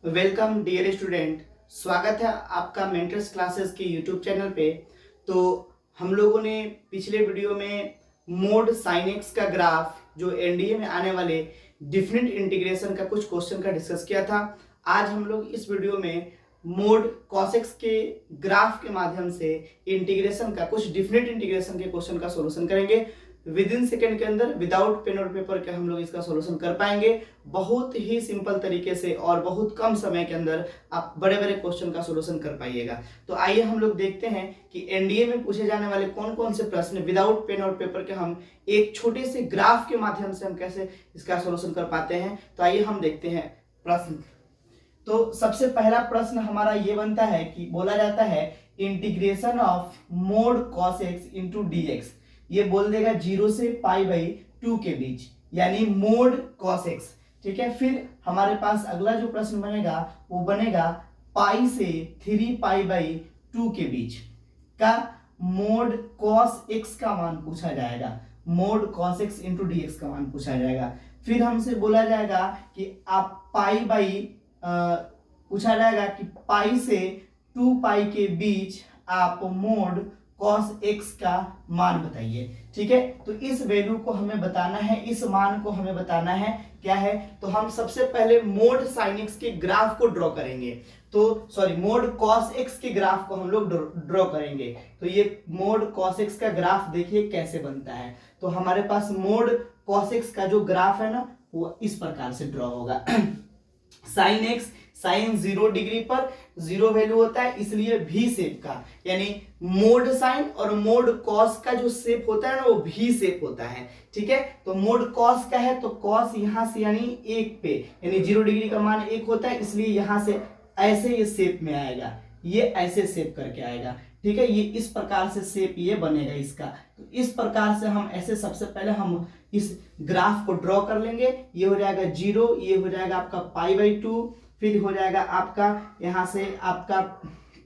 Welcome dear student. स्वागत है आपका मेंटर्स क्लासेस के यूट्यूब चैनल पे। तो हम लोगों ने पिछले वीडियो में मोड साइन एक्स का ग्राफ जो एनडीए में आने वाले डिफरेंट इंटीग्रेशन का कुछ क्वेश्चन का डिस्कस किया था। आज हम लोग इस वीडियो में मोड कॉस एक्स के ग्राफ के माध्यम से इंटीग्रेशन का कुछ डिफरेंट इंटीग्रेशन के क्वेश्चन का सोल्यूशन करेंगे। विद इन सेकेंड के अंदर विदाउट पेन और पेपर के हम लोग इसका सॉल्यूशन कर पाएंगे। बहुत ही सिंपल तरीके से और बहुत कम समय के अंदर आप बड़े बड़े क्वेश्चन का सॉल्यूशन कर पाइएगा। तो आइए हम लोग देखते हैं कि एनडीए में पूछे जाने वाले कौन कौन से प्रश्न विदाउट पेन और पेपर के हम एक छोटे से ग्राफ के माध्यम से हम कैसे इसका सॉल्यूशन कर पाते हैं। तो आइए हम देखते हैं प्रश्न। तो सबसे पहला प्रश्न हमारा ये बनता है कि बोला जाता है integration of mode cos x into D x. ये बोल देगा 0 से π/2 के बीच, यानी मोड कॉस एक्स। ठीक है, फिर हमारे पास अगला जो प्रश्न बनेगा वो बनेगा पाई से 3π/2 के बीच का मोड कॉस एक्स का मान पूछा जाएगा। Mode cos x into D x का मान पूछा जाएगा। फिर हमसे बोला जाएगा कि आप पूछा जाएगा कि पाई से 2π के बीच आप मोड कॉस एक्स का मान बताइए। ठीक है, तो इस वैल्यू को हमें बताना है, इस मान को हमें बताना है क्या है। तो हम सबसे पहले मोड साइन एक्स के ग्राफ को ड्रॉ करेंगे। तो सॉरी, मोड कॉस एक्स के ग्राफ को हम लोग ड्रॉ करेंगे। तो ये मोड कॉस एक्स का ग्राफ देखिए कैसे बनता है। तो हमारे पास मोड कॉस एक्स का जो ग्राफ है ना वो इस प्रकार से ड्रॉ होगा। साइन एक्स, साइन 0 डिग्री पर 0 वैल्यू होता है, इसलिए भी शेप का, यानी मोड साइन और मोड कॉस का जो शेप होता है ना वो भी शेप होता है। ठीक है, तो मोड कॉस का है तो कॉस यहां से यानी 1 पे, यानी 0 डिग्री का मान 1 होता है, इसलिए यहां से ऐसे ये शेप में आएगा, ये ऐसे शेप करके आएगा। ठीक है, ये इस प्रकार से शेप ये बनेगा इसका। तो इस प्रकार से हम ऐसे सबसे पहले हम इस ग्राफ को ड्रॉ कर लेंगे। ये हो जाएगा 0, ये हो जाएगा आपका π/2, फिर हो जाएगा आपका यहाँ से आपका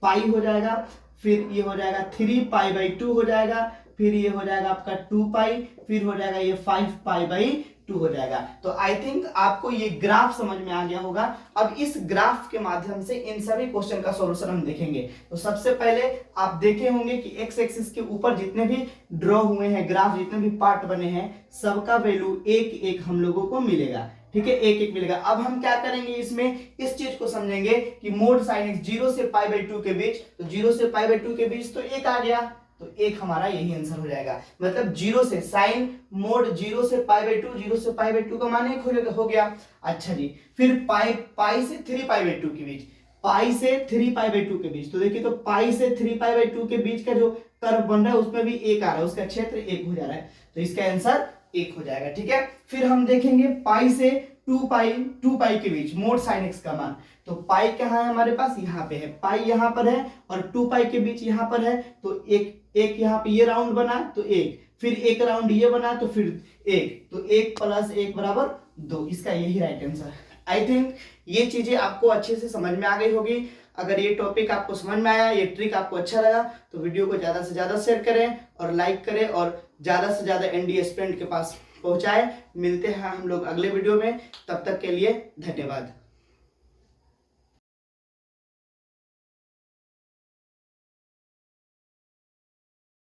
पाई हो जाएगा, फिर ये हो जाएगा 3π/2 हो जाएगा, फिर ये हो जाएगा आपका 2π, फिर हो जाएगा ये 5π/2 हो जाएगा। तो आई थिंक आपको ये ग्राफ समझ में आ गया होगा। अब इस ग्राफ के माध्यम से इन सभी क्वेश्चन का सॉल्यूशन हम देखेंगे। तो सबसे पहले आप देखे होंगे कि एक्स एक्सिस के ऊपर जितने भी ड्रॉ हुए हैं ग्राफ, जितने भी पार्ट बने हैं, सबका वैल्यू एक एक हम लोगों को मिलेगा। ठीक है, एक एक मिलेगा। अब हम क्या करेंगे, इसमें इस चीज को समझेंगे कि मोड साइन एक्स 0 से π/2 के बीच, तो 0 से π/2 के बीच तो 1 आ गया, तो 1 हमारा यही आंसर हो जाएगा। मतलब 0 से साइन मोड 0 से π/2, 0 से π/2 का मान 1 हो गया। अच्छा जी, फिर पाई से 3π/2 के बीच, पाई से 3π/2 के बीच, तो देखिए तो पाई से 3π/2 के बीच का जो कर्व बन रहा है उसमें भी 1 आ रहा है, उसका क्षेत्र 1 हो जा रहा है, तो इसका आंसर 1 हो जाएगा। ठीक है, फिर हम देखेंगे पाई से 2π के बीच मोड साइन एक्स का मान। तो पाई कहाँ है हमारे पास, यहाँ पे है, पाई यहाँ पर है और 2π के बीच यहाँ पर है, तो एक यहाँ पे ये राउंड बना तो 1, फिर एक राउंड ये बना तो फिर 1, तो 1 + 1 = 2। इसका यही राइट आंसर। आई थिंक ये चीजें आपको अच्छे से समझ में आ गई होगी। अगर ये टॉपिक आपको समझ में आया, ये ट्रिक आपको अच्छा लगा, तो वीडियो को ज्यादा से ज्यादा शेयर करें और लाइक करें और ज्यादा से ज्यादा एनडीए एस्पिरेंट के पास पहुंचाए। मिलते हैं हम लोग अगले वीडियो में, तब तक के लिए धन्यवाद।